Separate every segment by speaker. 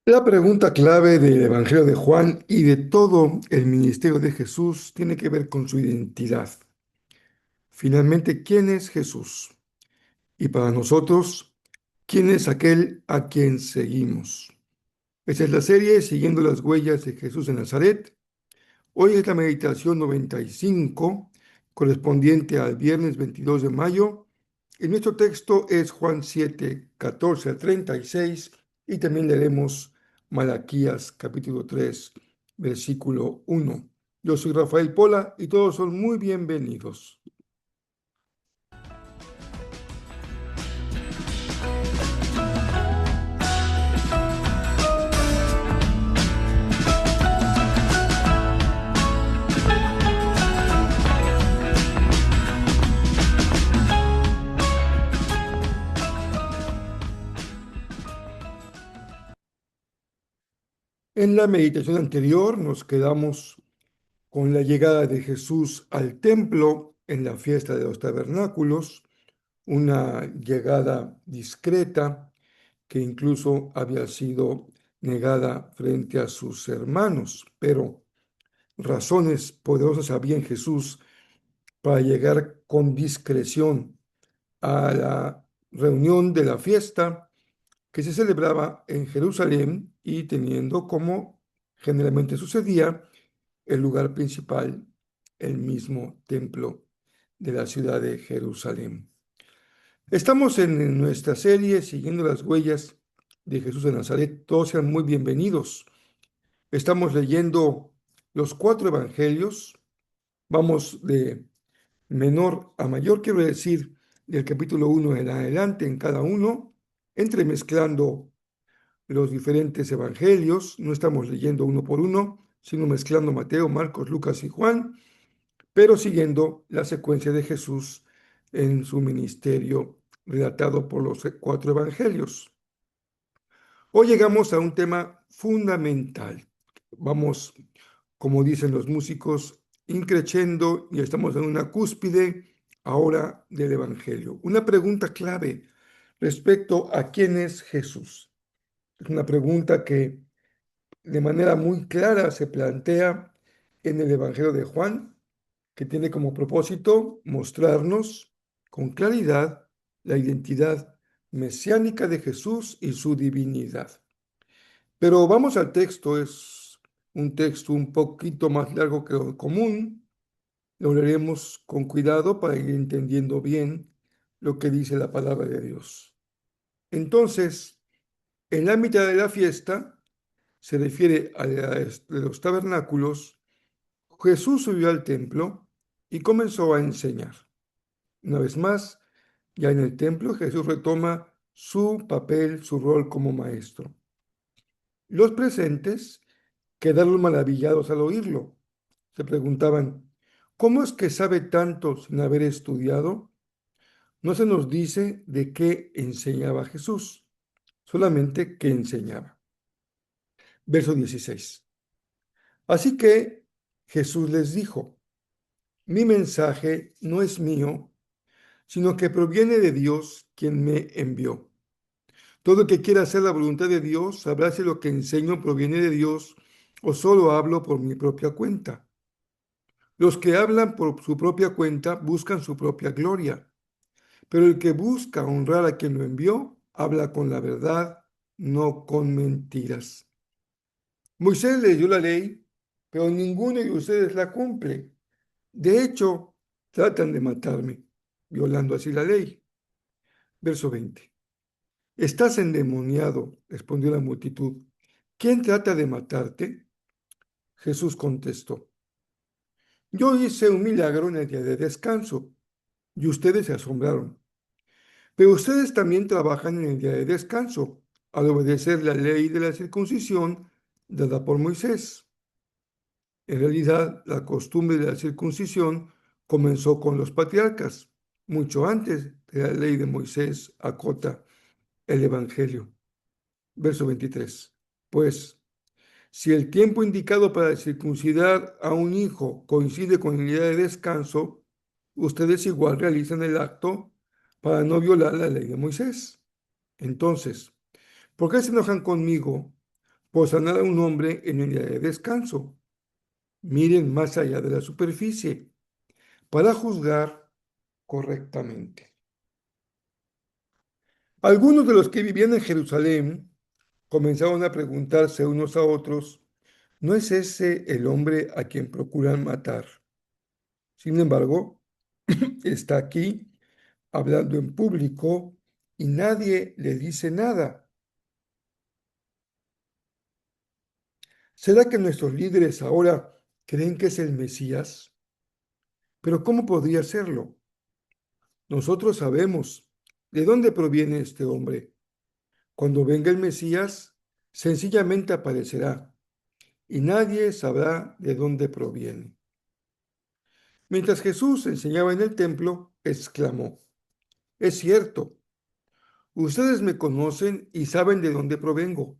Speaker 1: La pregunta clave del Evangelio de Juan y de todo el ministerio de Jesús tiene que ver con su identidad. Finalmente, ¿quién es Jesús? Y para nosotros, ¿quién es aquel a quien seguimos? Esta es la serie Siguiendo las huellas de Jesús en Nazaret. Hoy es la meditación 95, correspondiente al viernes 22 de mayo. Y nuestro texto es Juan 7, 14 a 36, y también leeremos Malaquías capítulo 3, versículo 1. Yo soy Rafael Pola y todos son muy bienvenidos. En la meditación anterior nos quedamos con la llegada de Jesús al templo en la fiesta de los tabernáculos, una llegada discreta que incluso había sido negada frente a sus hermanos, pero razones poderosas había en Jesús para llegar con discreción a la reunión de la fiesta que se celebraba en Jerusalén y teniendo como generalmente sucedía el lugar principal, el mismo templo de la ciudad de Jerusalén. Estamos en nuestra serie siguiendo las huellas de Jesús de Nazaret. Todos sean muy bienvenidos. Estamos leyendo los cuatro evangelios. Vamos de menor a mayor, quiero decir, del capítulo 1 en adelante en cada uno, entremezclando los diferentes evangelios. No estamos leyendo uno por uno, sino mezclando Mateo, Marcos, Lucas y Juan, pero siguiendo la secuencia de Jesús en su ministerio relatado por los cuatro evangelios. Hoy llegamos a un tema fundamental. Vamos, como dicen los músicos, increciendo y estamos en una cúspide ahora del evangelio. Una pregunta clave respecto a quién es Jesús. Es una pregunta que de manera muy clara se plantea en el evangelio de Juan, que tiene como propósito mostrarnos con claridad la identidad mesiánica de Jesús y su divinidad. Pero vamos al texto, es un texto un poquito más largo que lo común. Lo leeremos con cuidado para ir entendiendo bien lo que dice la palabra de Dios. Entonces, en la mitad de la fiesta, se refiere a los tabernáculos, Jesús subió al templo y comenzó a enseñar. Una vez más, ya en el templo, Jesús retoma su papel, su rol como maestro. Los presentes quedaron maravillados al oírlo. Se preguntaban, ¿cómo es que sabe tanto sin haber estudiado? No se nos dice de qué enseñaba Jesús, solamente que enseñaba. Verso 16. Así que Jesús les dijo, mi mensaje no es mío, sino que proviene de Dios quien me envió. Todo el que quiera hacer la voluntad de Dios sabrá si lo que enseño proviene de Dios o solo hablo por mi propia cuenta. Los que hablan por su propia cuenta buscan su propia gloria, pero el que busca honrar a quien lo envió, habla con la verdad, no con mentiras. Moisés les dio la ley, pero ninguno de ustedes la cumple. De hecho, tratan de matarme, violando así la ley. Verso 20. Estás endemoniado, respondió la multitud. ¿Quién trata de matarte? Jesús contestó. Yo hice un milagro en el día de descanso y ustedes se asombraron. Pero ustedes también trabajan en el día de descanso, al obedecer la ley de la circuncisión dada por Moisés. En realidad, la costumbre de la circuncisión comenzó con los patriarcas, mucho antes de la ley de Moisés, acota el Evangelio. Verso 23. Pues, si el tiempo indicado para circuncidar a un hijo coincide con el día de descanso, ustedes igual realizan el acto para no violar la ley de Moisés. Entonces, ¿por qué se enojan conmigo? por sanar a un hombre en el día de descanso. Miren más allá de la superficie para juzgar correctamente. Algunos de los que vivían en Jerusalén comenzaron a preguntarse unos a otros, ¿no es ese el hombre a quien procuran matar? Sin embargo, está aquí hablando en público y nadie le dice nada. ¿Será que nuestros líderes ahora creen que es el Mesías? Pero ¿cómo podría serlo? Nosotros sabemos de dónde proviene este hombre. Cuando venga el Mesías, sencillamente aparecerá y nadie sabrá de dónde proviene. Mientras Jesús enseñaba en el templo, exclamó, es cierto, ustedes me conocen y saben de dónde provengo,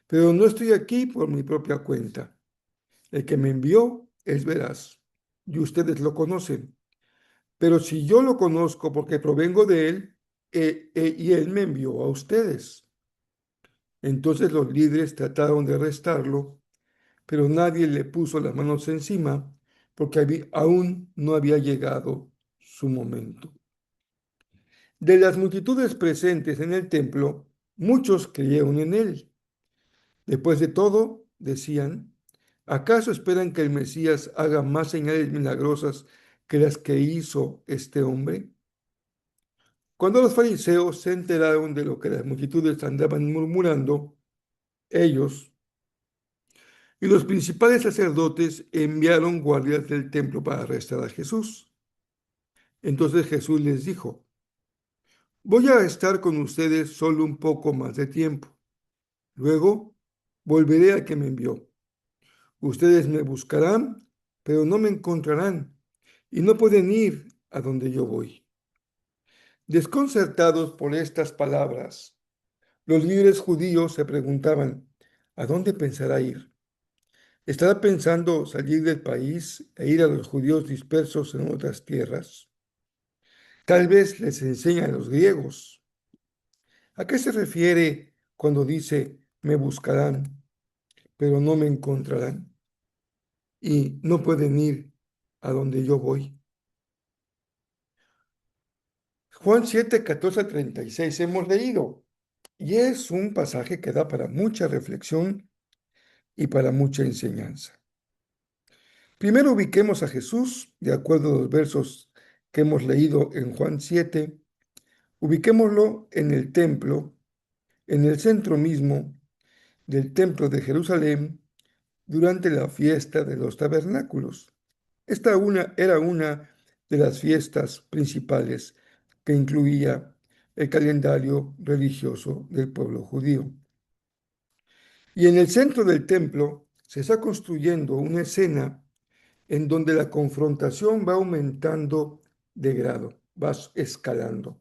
Speaker 1: pero no estoy aquí por mi propia cuenta. El que me envió es veraz y ustedes lo conocen. Pero si yo lo conozco porque provengo de él, y él me envió a ustedes. Entonces los líderes trataron de arrestarlo, pero nadie le puso las manos encima porque aún no había llegado su momento. De las multitudes presentes en el templo, muchos creyeron en él. Después de todo, decían, ¿acaso esperan que el Mesías haga más señales milagrosas que las que hizo este hombre? Cuando los fariseos se enteraron de lo que las multitudes andaban murmurando, ellos y los principales sacerdotes enviaron guardias del templo para arrestar a Jesús. Entonces Jesús les dijo, voy a estar con ustedes solo un poco más de tiempo. Luego volveré al que me envió. Ustedes me buscarán, pero no me encontrarán, y no pueden ir a donde yo voy. Desconcertados por estas palabras, los líderes judíos se preguntaban, ¿a dónde pensará ir? ¿Estará pensando salir del país e ir a los judíos dispersos en otras tierras? Tal vez les enseña a los griegos. ¿A qué se refiere cuando dice, me buscarán, pero no me encontrarán? Y no pueden ir a donde yo voy. Juan 7, 14 a 36 hemos leído, y es un pasaje que da para mucha reflexión y para mucha enseñanza. Primero ubiquemos a Jesús, de acuerdo a los versos que hemos leído en Juan 7, ubiquémoslo en el templo, en el centro mismo del templo de Jerusalén, durante la fiesta de los tabernáculos. Era una de las fiestas principales que incluía el calendario religioso del pueblo judío. Y en el centro del templo se está construyendo una escena en donde la confrontación va aumentando de grado, va escalando.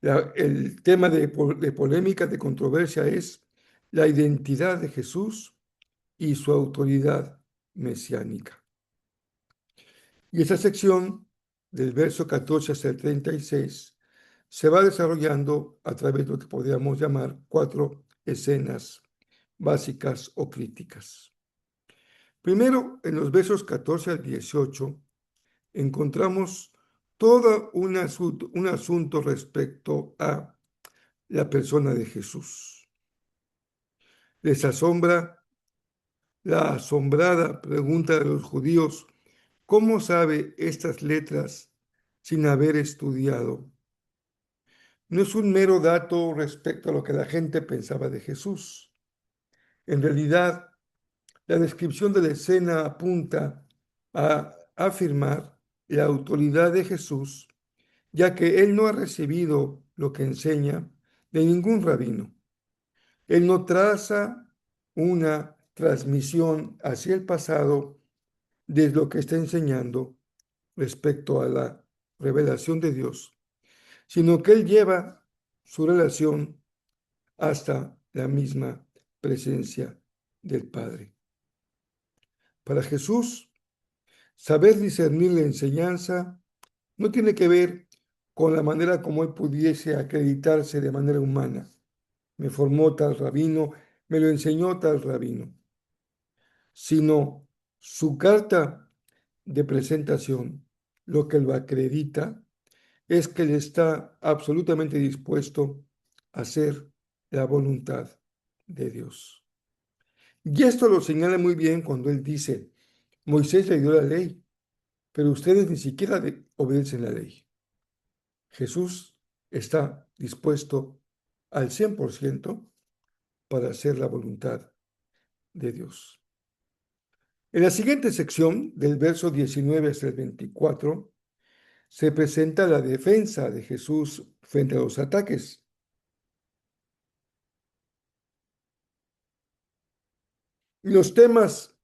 Speaker 1: El tema de polémica, de controversia es la identidad de Jesús y su autoridad mesiánica. Y esa sección, del verso 14 hasta el 36, se va desarrollando a través de lo que podríamos llamar 4 escenas básicas o críticas. Primero, en los versos 14 al 18, encontramos todo un asunto respecto a la persona de Jesús. Les asombra la asombrada pregunta de los judíos, ¿cómo sabe estas letras sin haber estudiado? No es un mero dato respecto a lo que la gente pensaba de Jesús. En realidad, la descripción de la escena apunta a afirmar la autoridad de Jesús, ya que él no ha recibido lo que enseña de ningún rabino. Él no traza una transmisión hacia el pasado de lo que está enseñando respecto a la revelación de Dios, sino que él lleva su relación hasta la misma presencia del Padre. Para Jesús, saber discernir la enseñanza no tiene que ver con la manera como él pudiese acreditarse de manera humana. Me formó tal rabino, me lo enseñó tal rabino, sino su carta de presentación, lo que lo acredita es que él está absolutamente dispuesto a hacer la voluntad de Dios. Y esto lo señala muy bien cuando él dice, Moisés le dio la ley, pero ustedes ni siquiera obedecen la ley. Jesús está dispuesto al 100% para hacer la voluntad de Dios. En la siguiente sección, del verso 19 hasta el 24, se presenta la defensa de Jesús frente a los ataques. Los temas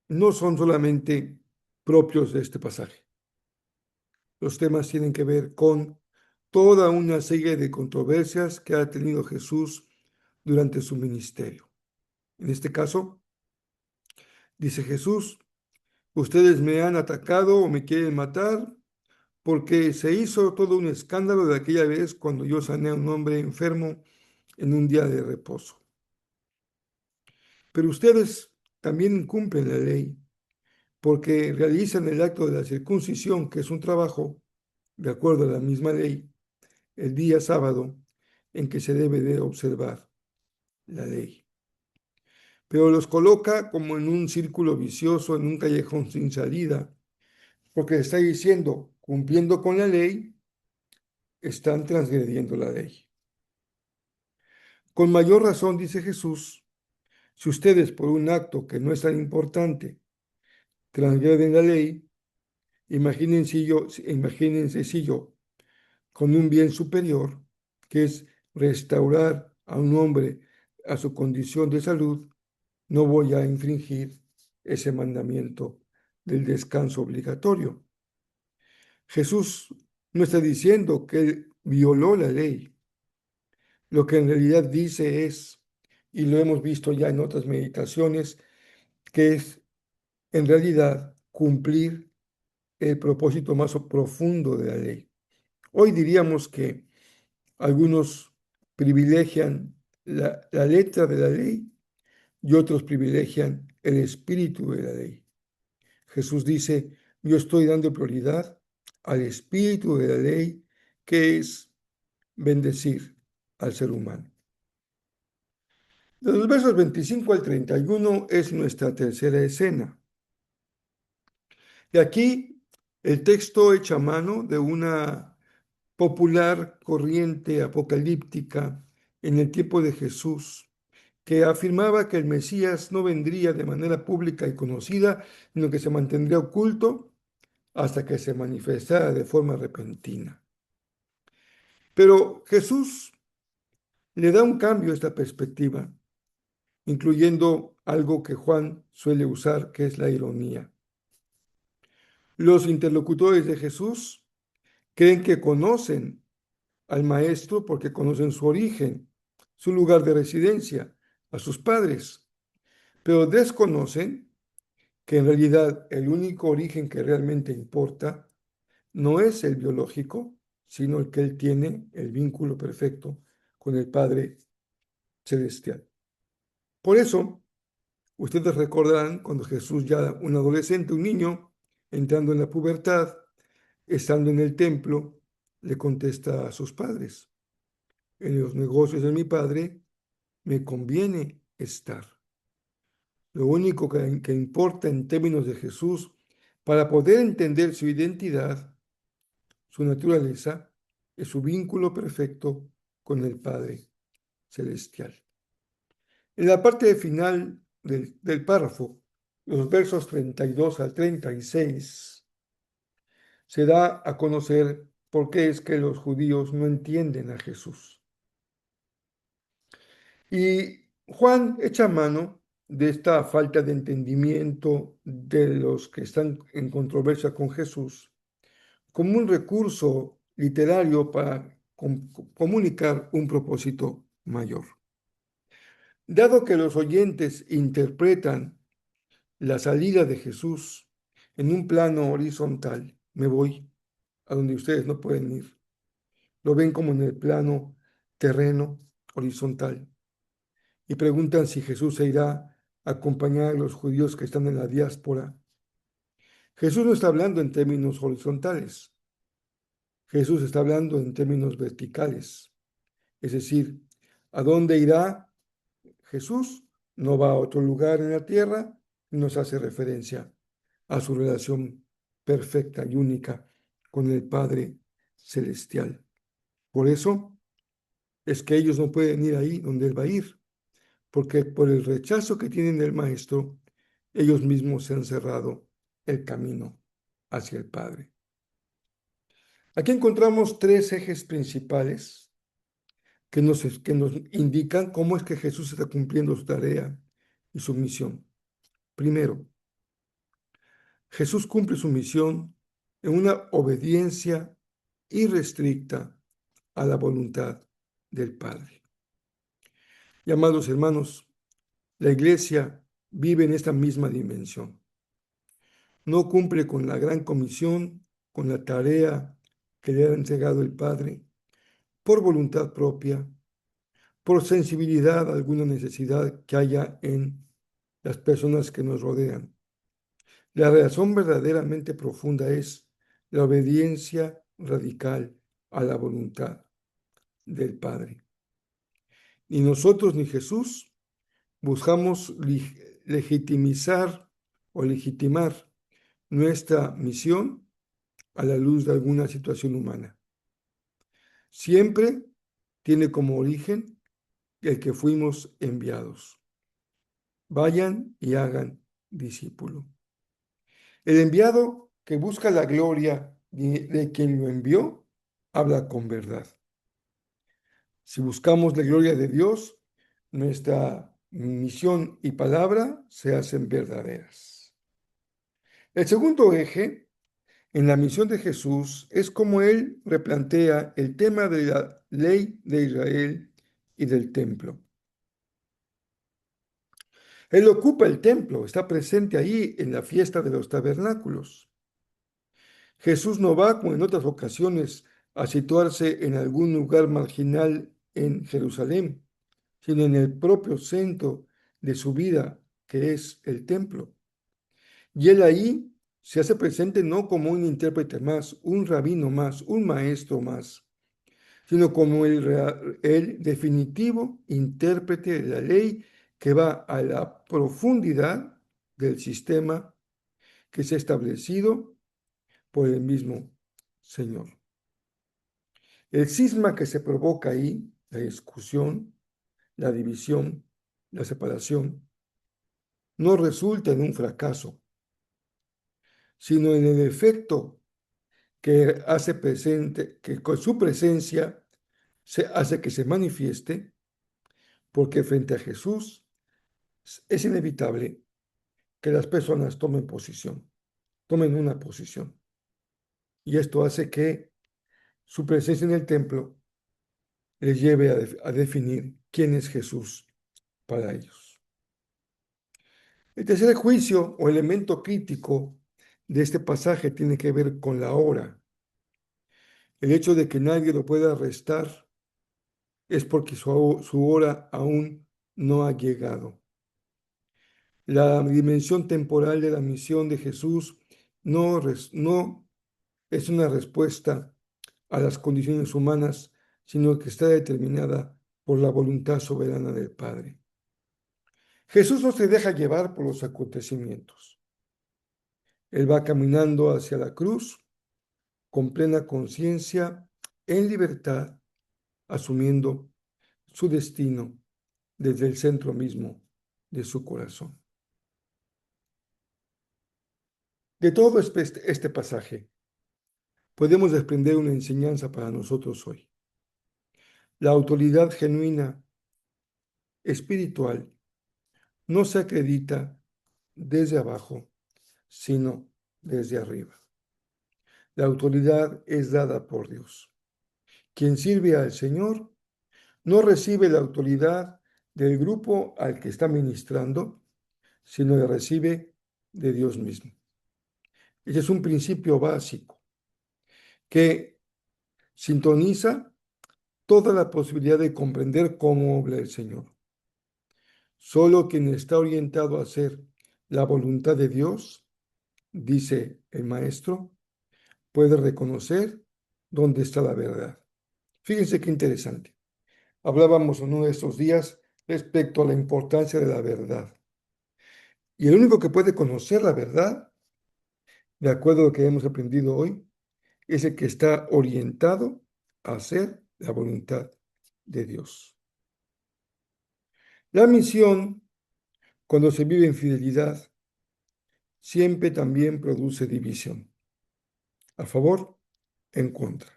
Speaker 1: no son solamente propios de este pasaje. Los temas tienen que ver con toda una serie de controversias que ha tenido Jesús durante su ministerio. En este caso, dice Jesús, ustedes me han atacado o me quieren matar porque se hizo todo un escándalo de aquella vez cuando yo sané a un hombre enfermo en un día de reposo. Pero ustedes también incumplen la ley porque realizan el acto de la circuncisión, que es un trabajo, de acuerdo a la misma ley, el día sábado en que se debe de observar la ley. Pero los coloca como en un círculo vicioso, en un callejón sin salida, porque está diciendo, cumpliendo con la ley, están transgrediendo la ley. Con mayor razón, dice Jesús, si ustedes por un acto que no es tan importante transgreden la ley, imagínense si yo, con un bien superior, que es restaurar a un hombre a su condición de salud, no voy a infringir ese mandamiento del descanso obligatorio. Jesús no está diciendo que él violó la ley. Lo que en realidad dice es, y lo hemos visto ya en otras meditaciones, que es en realidad cumplir el propósito más profundo de la ley. Hoy diríamos que algunos privilegian la letra de la ley y otros privilegian el espíritu de la ley. Jesús dice, yo estoy dando prioridad al espíritu de la ley, que es bendecir al ser humano. De los versos 25 al 31 es nuestra tercera escena. Y aquí el texto echa mano de una popular corriente apocalíptica en el tiempo de Jesús, que afirmaba que el Mesías no vendría de manera pública y conocida, sino que se mantendría oculto hasta que se manifestara de forma repentina. Pero Jesús le da un cambio a esta perspectiva, incluyendo algo que Juan suele usar, que es la ironía. Los interlocutores de Jesús creen que conocen al maestro porque conocen su origen, su lugar de residencia, a sus padres, pero desconocen que en realidad el único origen que realmente importa no es el biológico, sino el que él tiene, el vínculo perfecto con el Padre Celestial. Por eso, ustedes recordarán cuando Jesús ya un adolescente, un niño, entrando en la pubertad, estando en el templo, le contesta a sus padres, en los negocios de mi Padre me conviene estar. Lo único que importa en términos de Jesús, para poder entender su identidad, su naturaleza, es su vínculo perfecto con el Padre Celestial. En la parte final del párrafo, los versos 32 al 36, se da a conocer por qué es que los judíos no entienden a Jesús. Y Juan echa mano de esta falta de entendimiento de los que están en controversia con Jesús como un recurso literario para comunicar un propósito mayor. Dado que los oyentes interpretan la salida de Jesús en un plano horizontal, me voy a donde ustedes no pueden ir, lo ven como en el plano terreno horizontal. y preguntan si Jesús se irá a acompañar a los judíos que están en la diáspora. Jesús no está hablando en términos horizontales, Jesús está hablando en términos verticales. Es decir, ¿a dónde irá Jesús? No va a otro lugar en la tierra, nos hace referencia a su relación perfecta y única con el Padre Celestial. Por eso es que ellos no pueden ir ahí donde Él va a ir, porque por el rechazo que tienen del Maestro, ellos mismos se han cerrado el camino hacia el Padre. Aquí encontramos tres ejes principales que nos indican cómo es que Jesús está cumpliendo su tarea y su misión. Primero, Jesús cumple su misión en una obediencia irrestricta a la voluntad del Padre. Y amados hermanos, la Iglesia vive en esta misma dimensión. No cumple con la gran comisión, con la tarea que le ha entregado el Padre, por voluntad propia, por sensibilidad a alguna necesidad que haya en las personas que nos rodean. La razón verdaderamente profunda es la obediencia radical a la voluntad del Padre. Ni nosotros ni Jesús buscamos legitimizar o legitimar nuestra misión a la luz de alguna situación humana. Siempre tiene como origen el que fuimos enviados. Vayan y hagan discípulo. El enviado que busca la gloria de quien lo envió, habla con verdad. Si buscamos la gloria de Dios, nuestra misión y palabra se hacen verdaderas. El segundo eje en la misión de Jesús es cómo Él replantea el tema de la ley de Israel y del templo. Él ocupa el templo, está presente ahí en la fiesta de los tabernáculos. Jesús no va, como en otras ocasiones, a situarse en algún lugar marginal en Jerusalén, sino en el propio centro de su vida, que es el templo. Y él ahí se hace presente no como un intérprete más, un rabino más, un maestro más, sino como el definitivo intérprete de la ley que va a la profundidad del sistema que se ha establecido por el mismo Señor. El cisma que se provoca ahí, la discusión, la división, la separación, no resulta en un fracaso, sino en el efecto que hace presente, que con su presencia se hace que se manifieste, porque frente a Jesús es inevitable que las personas tomen una posición. Y esto hace que su presencia en el templo les lleve a definir quién es Jesús para ellos. El tercer juicio o elemento crítico de este pasaje tiene que ver con la hora. El hecho de que nadie lo pueda arrestar es porque su hora aún no ha llegado. La dimensión temporal de la misión de Jesús no es una respuesta a las condiciones humanas, sino que está determinada por la voluntad soberana del Padre. Jesús no se deja llevar por los acontecimientos. Él va caminando hacia la cruz con plena conciencia, en libertad, asumiendo su destino desde el centro mismo de su corazón. De todo este pasaje, podemos desprender una enseñanza para nosotros hoy. La autoridad genuina espiritual no se acredita desde abajo, sino desde arriba. La autoridad es dada por Dios. Quien sirve al Señor no recibe la autoridad del grupo al que está ministrando, sino la recibe de Dios mismo. Ese es un principio básico que sintoniza toda la posibilidad de comprender cómo obra el Señor. Solo quien está orientado a hacer la voluntad de Dios, dice el maestro, puede reconocer dónde está la verdad. Fíjense qué interesante. Hablábamos en uno de estos días respecto a la importancia de la verdad. Y el único que puede conocer la verdad, de acuerdo a lo que hemos aprendido hoy, es el que está orientado a hacer la voluntad de Dios. La misión, cuando se vive en fidelidad, siempre también produce división, a favor, en contra.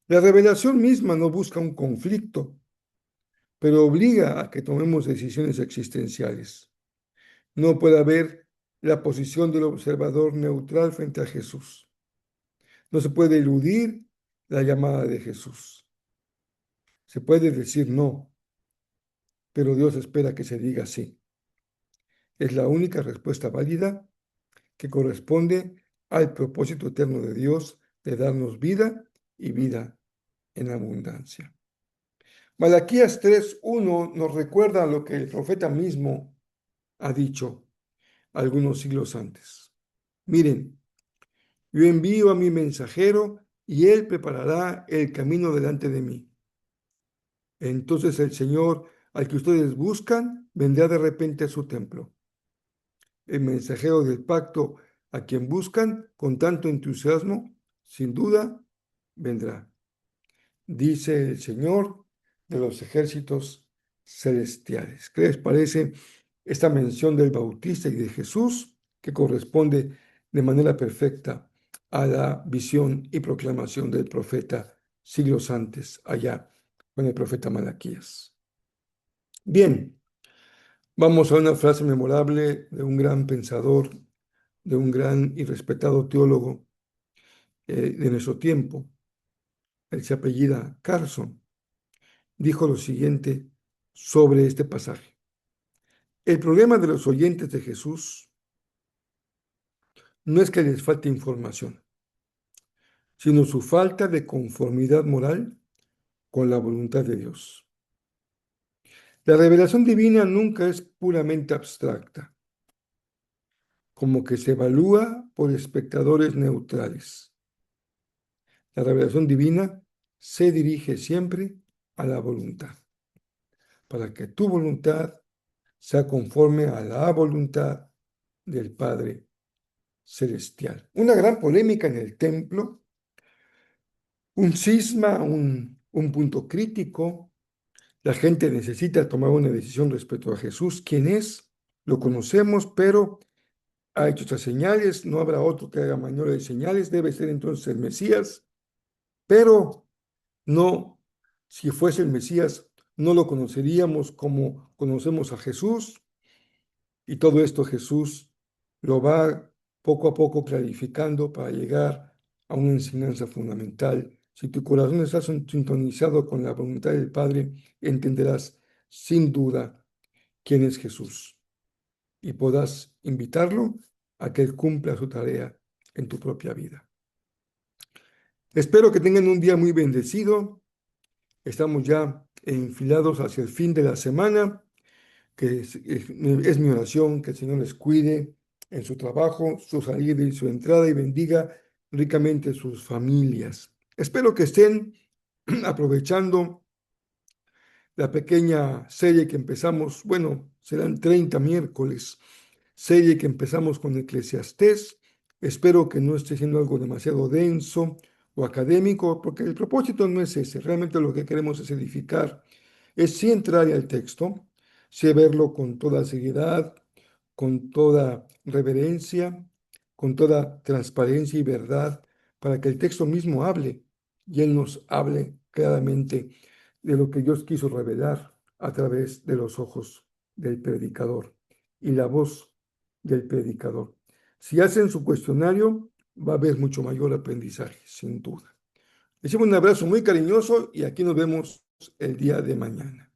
Speaker 1: La revelación misma no busca un conflicto, pero obliga a que tomemos decisiones existenciales. No puede haber la posición del observador neutral frente a Jesús. No se puede eludir la llamada de Jesús. Se puede decir no, pero Dios espera que se diga sí. Es la única respuesta válida que corresponde al propósito eterno de Dios de darnos vida y vida en abundancia. Malaquías 3:1 nos recuerda lo que el profeta mismo ha dicho algunos siglos antes. Miren, yo envío a mi mensajero y él preparará el camino delante de mí. Entonces el Señor al que ustedes buscan vendrá de repente a su templo. El mensajero del pacto a quien buscan con tanto entusiasmo, sin duda, vendrá, dice el Señor de los ejércitos celestiales. ¿Qué les parece esta mención del Bautista y de Jesús que corresponde de manera perfecta a la visión y proclamación del profeta siglos antes, allá con el profeta Malaquías? Bien, vamos a una frase memorable de un gran pensador, de un gran y respetado teólogo de nuestro tiempo. Él se apellida Carson. Dijo lo siguiente sobre este pasaje. El problema de los oyentes de Jesús no es que les falte información, sino su falta de conformidad moral con la voluntad de Dios. La revelación divina nunca es puramente abstracta, como que se evalúa por espectadores neutrales. La revelación divina se dirige siempre a la voluntad, para que tu voluntad sea conforme a la voluntad del Padre Celestial. Una gran polémica en el templo, un cisma, un punto crítico. La gente necesita tomar una decisión respecto a Jesús. ¿Quién es? Lo conocemos, pero ha hecho estas señales. No habrá otro que haga mayores de señales. Debe ser entonces el Mesías. Pero no, si fuese el Mesías, no lo conoceríamos como conocemos a Jesús. Y todo esto Jesús lo va poco a poco clarificando para llegar a una enseñanza fundamental. Si tu corazón está sintonizado con la voluntad del Padre, entenderás sin duda quién es Jesús y podrás invitarlo a que Él cumpla su tarea en tu propia vida. Espero que tengan un día muy bendecido. Estamos ya enfilados hacia el fin de la semana. Que es mi oración que el Señor les cuide en su trabajo, su salida y su entrada y bendiga ricamente sus familias. Espero que estén aprovechando la pequeña serie que empezamos, bueno, serán 30 miércoles, serie que empezamos con Eclesiastés. Espero que no esté siendo algo demasiado denso o académico, porque el propósito no es ese. Realmente lo que queremos es edificar, es sí entrar al texto, sí verlo con toda seriedad, con toda reverencia, con toda transparencia y verdad, para que el texto mismo hable y Él nos hable claramente de lo que Dios quiso revelar a través de los ojos del predicador y la voz del predicador. Si hacen su cuestionario, va a haber mucho mayor aprendizaje, sin duda. Les llevo un abrazo muy cariñoso y aquí nos vemos el día de mañana.